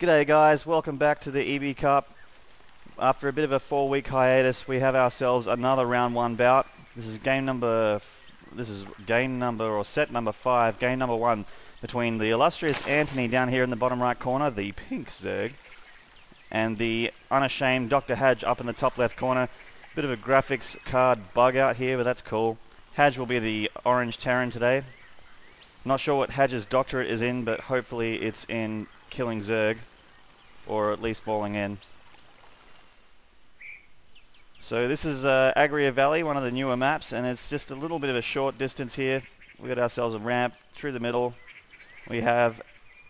G'day guys, welcome back to the EB Cup. After a bit of a 4-week hiatus, we have ourselves another round 1 bout. This is set number 5, game number 1 between the illustrious Antoni down here in the bottom right corner, the pink Zerg, and the unashamed drhaj up in the top left corner. Bit of a graphics card bug out here, but that's cool. Haj will be the orange Terran today. Not sure what Haj's doctorate is in, but hopefully it's in killing Zerg, or at least falling in. So this is Agria Valley, one of the newer maps, and it's just a little bit of a short distance here. We got ourselves a ramp through the middle. We have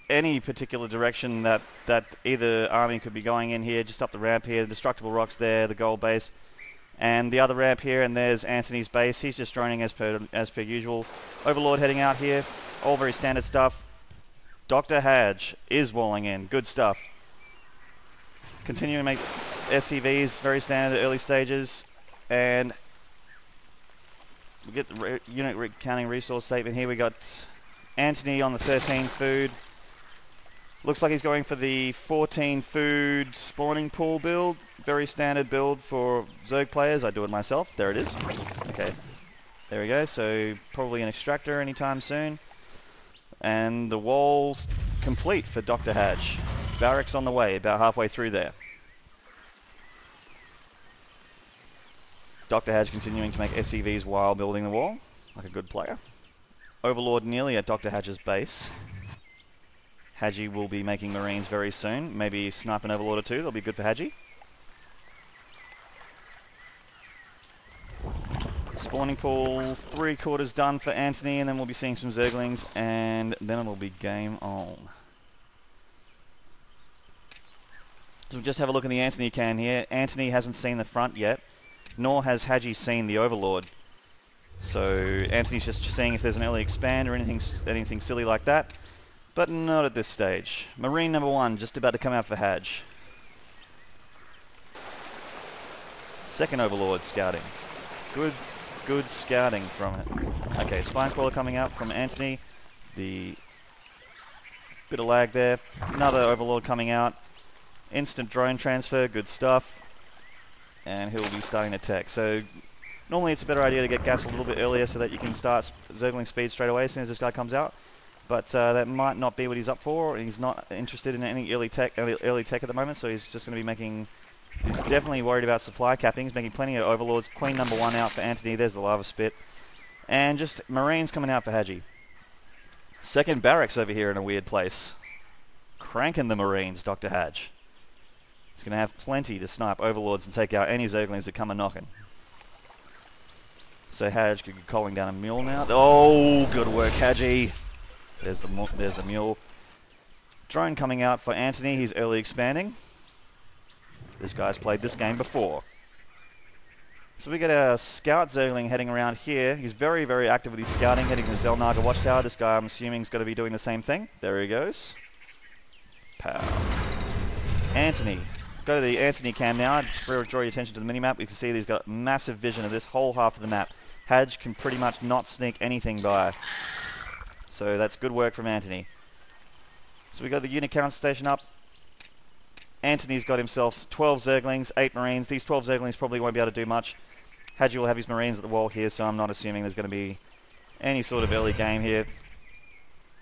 any particular direction that either army could be going in here, just up the ramp here, the destructible rocks there, the gold base, and the other ramp here, and there's Antoni's base. He's just droning as per usual. Overlord heading out here, all very standard stuff. drhaj is walling in, good stuff. Continuing to make SCVs, very standard early stages, and we get the unit counting resource statement here. We got Antoni on the 13 food. Looks like he's going for the 14 food spawning pool build. Very standard build for Zerg players. I do it myself. There it is. Okay, there we go. So probably an extractor anytime soon. And the wall's complete for drhaj. Barracks on the way, about halfway through there. drhaj continuing to make SCVs while building the wall, like a good player. Overlord nearly at drhaj's base. Haji will be making Marines very soon. Maybe snipe an Overlord or two, that'll be good for Haji. Spawning pool, 3/4 done for Antoni, and then we'll be seeing some Zerglings, and then it'll be game on. So we'll just have a look in the Antoni can here. Antoni hasn't seen the front yet, nor has Haji seen the Overlord. So Antoni's just seeing if there's an early expand or anything silly like that, but not at this stage. Marine number 1 just about to come out for Haj. Second Overlord scouting. Good scouting from it. Okay, Spine Crawler coming out from Antoni. The bit of lag there. Another Overlord coming out. Instant drone transfer, good stuff. And he'll be starting to tech. So normally it's a better idea to get gas a little bit earlier so that you can start Zergling speed straight away as soon as this guy comes out. But that might not be what he's up for. He's not interested in any early tech at the moment, so he's just going to be making... He's definitely worried about supply capping. He's making plenty of Overlords. Queen number 1 out for Antoni. There's the lava spit. And just Marines coming out for Haji. Second barracks over here in a weird place. Cranking the Marines, drhaj. He's going to have plenty to snipe Overlords and take out any Zerglings that come a-knocking. So Haj could be calling down a mule now. Oh, good work, Haji. There's the mule. Drone coming out for Antoni. He's early expanding. This guy's played this game before. So we get our scout Zergling heading around here. He's very, very active with his scouting, heading to the Zelnaga Watchtower. This guy, I'm assuming, is going to be doing the same thing. There he goes. Pow. Antoni. Go to the Antoni cam now. Just draw your attention to the minimap. You can see that he's got massive vision of this whole half of the map. Haj can pretty much not sneak anything by. So that's good work from Antoni. So we got the unit count station up. Antoni's got himself 12 Zerglings, 8 Marines. These 12 Zerglings probably won't be able to do much. Haji will have his Marines at the wall here, so I'm not assuming there's going to be any sort of early game here.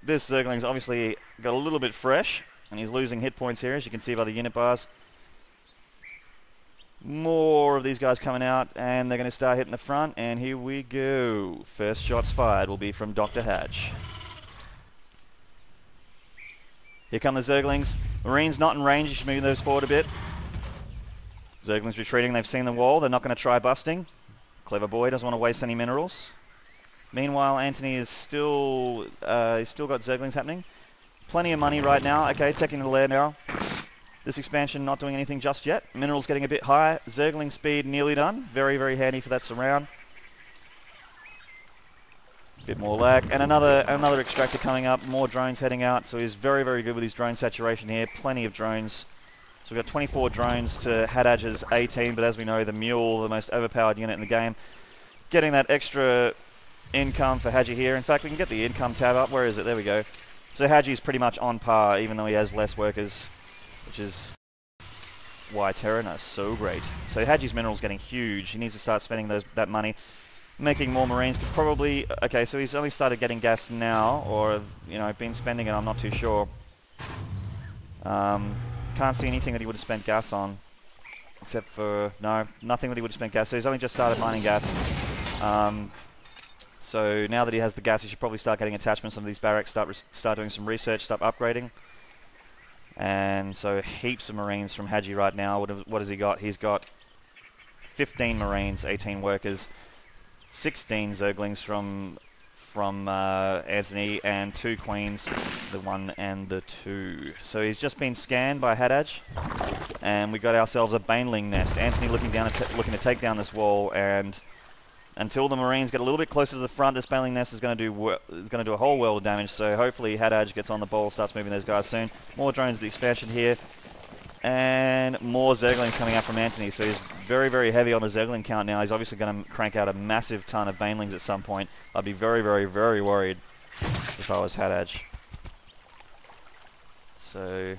This Zergling's obviously got a little bit fresh, and he's losing hit points here, as you can see by the unit bars. More of these guys coming out, and they're going to start hitting the front, and here we go. First shots fired will be from drhaj. Here come the Zerglings. Marines not in range, you should move those forward a bit. Zerglings retreating, they've seen the wall, they're not going to try busting. Clever boy, doesn't want to waste any minerals. Meanwhile, Antoni is still, he's still got Zerglings happening. Plenty of money right now. Okay, taking the lair now. This expansion not doing anything just yet. Minerals getting a bit high. Zergling speed nearly done. Very, very handy for that surround. Bit more lag, and another extractor coming up, more drones heading out, so he's very, very good with his drone saturation here, plenty of drones. So we've got 24 drones to Hadaj's 18, but as we know, the mule, the most overpowered unit in the game, getting that extra income for Haji here. In fact, we can get the income tab up. Where is it? There we go. So Haji's pretty much on par, even though he has less workers. which is why Terrana's so great. So Hadji's mineral's getting huge. He needs to start spending that money. Making more Marines could probably... Okay, so he's only started getting gas now, or, you know, been spending it, I'm not too sure. Can't see anything that he would have spent gas on. Except for... No, nothing that he would have spent gas. So he's only just started mining gas. So now that he has the gas, he should probably start getting attachments on these barracks, start doing some research, start upgrading. And so heaps of Marines from Hadji right now. What has he got? He's got 15 Marines, 18 workers, 16 Zerglings from Antoni, and 2 Queens, the 1 and the 2. So he's just been scanned by Hadaj, and we got ourselves a Baneling nest. Antoni looking to take down this wall, and until the Marines get a little bit closer to the front, this Baneling nest is going to do a whole world of damage. So hopefully Hadaj gets on the ball, starts moving those guys soon. More drones of the expansion here, and more Zerglings coming out from Antoni. So he's very, very heavy on the Zergling count now. He's obviously going to crank out a massive ton of Banelings at some point. I'd be very, very, very worried if I was Hadaj. So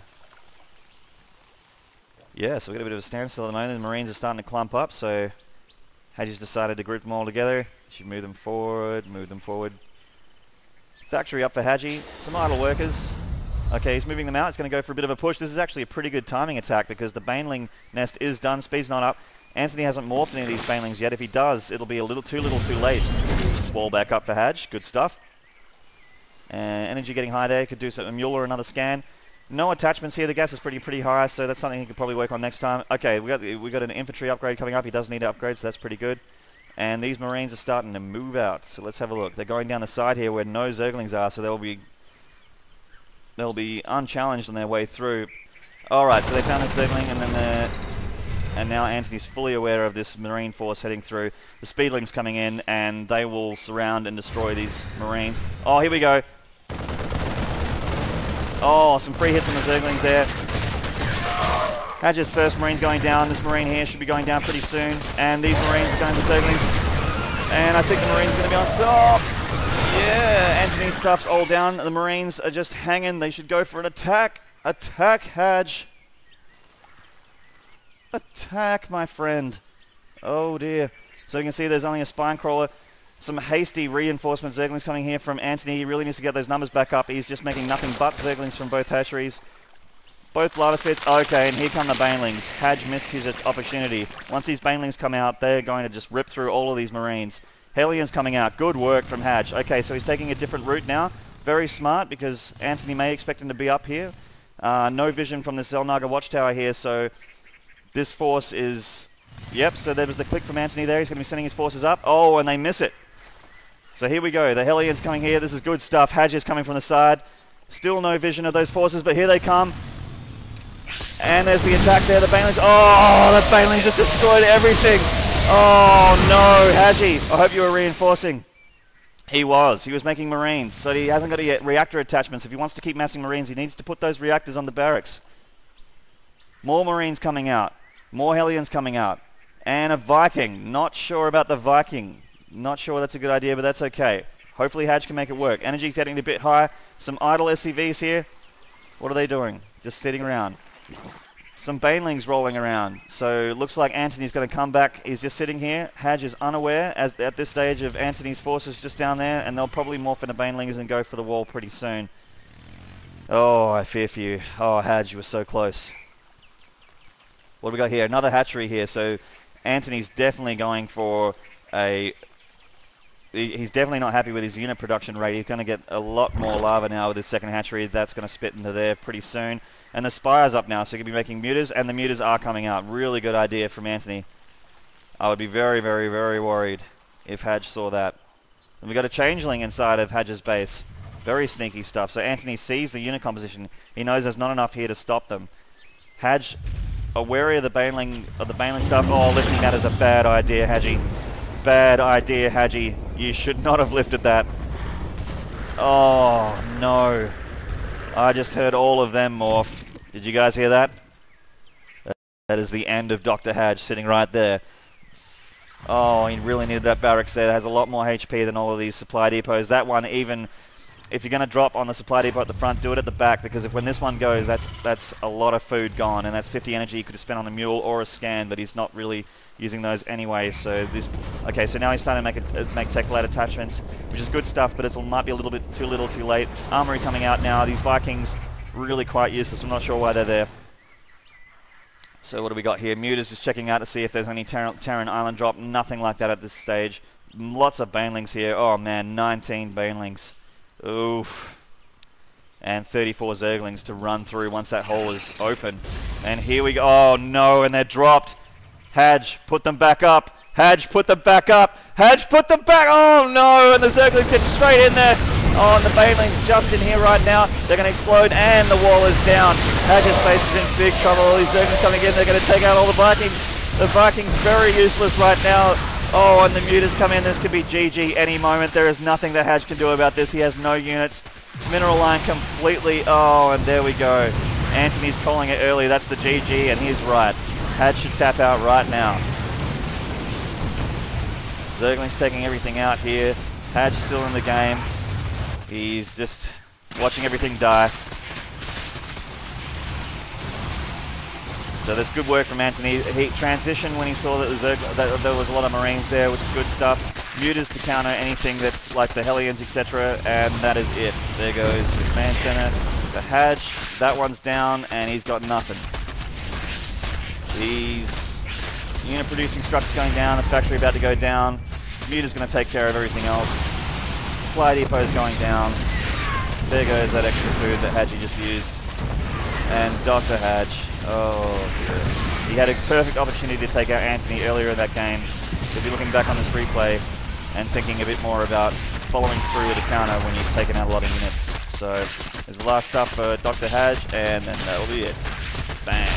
yeah, so we've got a bit of a standstill at the moment. The Marines are starting to clump up, so Hadji's decided to group them all together. Should move them forward, move them forward. Factory up for Hadji. Some idle workers. Okay, he's moving them out. He's going to go for a bit of a push. This is actually a pretty good timing attack because the Baneling nest is done. Speed's not up. Antoni hasn't morphed any of these Banelings yet. If he does, it'll be a little too late. Wall back up for Hadj. Good stuff. Energy getting high there. Could do some, a mule or another scan. No attachments here. The gas is pretty high, so that's something he could probably work on next time. Okay, we got an infantry upgrade coming up. He does need to upgrade, so that's pretty good. And these Marines are starting to move out. So let's have a look. They're going down the side here where no Zerglings are, so they'll be unchallenged on their way through. All right, so they found the Zergling, and now Antoni's fully aware of this Marine force heading through. The Speedlings coming in, and they will surround and destroy these Marines. Oh, here we go. Oh, some free hits on the Zerglings there. Hadja's first Marine's going down. This Marine here should be going down pretty soon. And these Marines are going to Zerglings. And I think the Marine's going to be on top. Yeah, Antoni stuff's all down. The Marines are just hanging. They should go for an attack. Attack, Hadj. Attack, my friend. Oh dear. So you can see there's only a spine crawler. Some hasty reinforcement Zerglings coming here from Antoni. He really needs to get those numbers back up. He's just making nothing but Zerglings from both hatcheries. Both lava spits. Okay, and here come the Banelings. Hadj missed his opportunity. Once these Banelings come out, they're going to just rip through all of these Marines. Hellions coming out. Good work from Hadj. Okay, so he's taking a different route now. Very smart, because Antoni may expect him to be up here. No vision from the Zelnaga watchtower here, so this force is... Yep, so there was the click from Antoni there. He's going to be sending his forces up. Oh, and they miss it. So here we go. The Hellions coming here. This is good stuff. Hadj is coming from the side. Still no vision of those forces, but here they come. And there's the attack there. The Banelings. Oh, the Banelings have destroyed everything. Oh, no. Hadji, I hope you were reinforcing. He was. He was making Marines. So he hasn't got any reactor attachments. If he wants to keep massing Marines, he needs to put those reactors on the barracks. More Marines coming out. More Hellions coming out. And a Viking. Not sure about the Viking. Not sure that's a good idea, but that's okay. Hopefully Hadj can make it work. Energy's getting a bit high. Some idle SCVs here. What are they doing? Just sitting around. Some Banelings rolling around. So it looks like Antoni's going to come back. He's just sitting here. Hadj is unaware at this stage of Antoni's forces just down there, and they'll probably morph into Banelings and go for the wall pretty soon. Oh, I fear for you. Oh, Hadj, you were so close. What do we got here? Another hatchery here. So Antoni's definitely going for a... He's definitely not happy with his unit production rate. He's going to get a lot more lava now with his second hatchery. That's going to spit into there pretty soon. And the Spire's up now, so he can be making mutas, and the mutas are coming out. Really good idea from Antoni. I would be very, very, very worried if Hadj saw that. And we got a changeling inside of Hadj's base. Very sneaky stuff. So Antoni sees the unit composition. He knows there's not enough here to stop them. Hadj, wary of the Baneling stuff. Oh, lifting that is a bad idea, Hadji. Bad idea, Hadji. You should not have lifted that. Oh, no. I just heard all of them morph. Did you guys hear that? That is the end of Dr. Hadj sitting right there. Oh, he really needed that barracks there. It has a lot more HP than all of these supply depots. That one even if you're going to drop on the supply depot at the front, do it at the back, because if when this one goes, that's a lot of food gone, and that's 50 energy you could have spent on a mule or a scan, but he's not really using those anyway. So this, okay, so now he's starting to make tech late attachments, which is good stuff, but it might be a little bit too little, too late. Armory coming out now. These Vikings really quite useless. I'm not sure why they're there. So what do we got here? Muta's just checking out to see if there's any Terran Island drop. Nothing like that at this stage. Lots of banelings here. Oh man, 19 banelings. Oof. And 34 zerglings to run through once that hole is open. And here we go. Oh no, and they're dropped. Hadj, put them back up. Hadj, put them back up. Hadj, put them back. Oh no, and the zerglings get straight in there. Oh, and the banelings just in here right now. They're going to explode, and the wall is down. Hadj's face is in big trouble. All these zerglings coming in. They're going to take out all the Vikings. The Vikings very useless right now. Oh, and the Mutas come in. This could be GG any moment. There is nothing that Hadj can do about this. He has no units. Mineral line completely. Oh, and there we go. Antoni's calling it early. That's the GG, and he's right. Hadj should tap out right now. Zergling's taking everything out here. Hadj still in the game. He's just watching everything die. So there's good work from Antoni. He transitioned when he saw that there was a lot of Marines there, which is good stuff. Mutas to counter anything that's like the Hellions, etc. And that is it. There goes the command center. The Hadj, that one's down, and he's got nothing. He's unit producing structures going down, the factory about to go down. Muta's going to take care of everything else. Supply depot is going down. There goes that extra food that Hadji just used. And Dr. Hadj. Oh dear. He had a perfect opportunity to take out Antoni earlier in that game. He'll be looking back on this replay and thinking a bit more about following through with a counter when you've taken out a lot of units. So there's the last stuff for Dr. Hadj, and then that'll be it. Bang.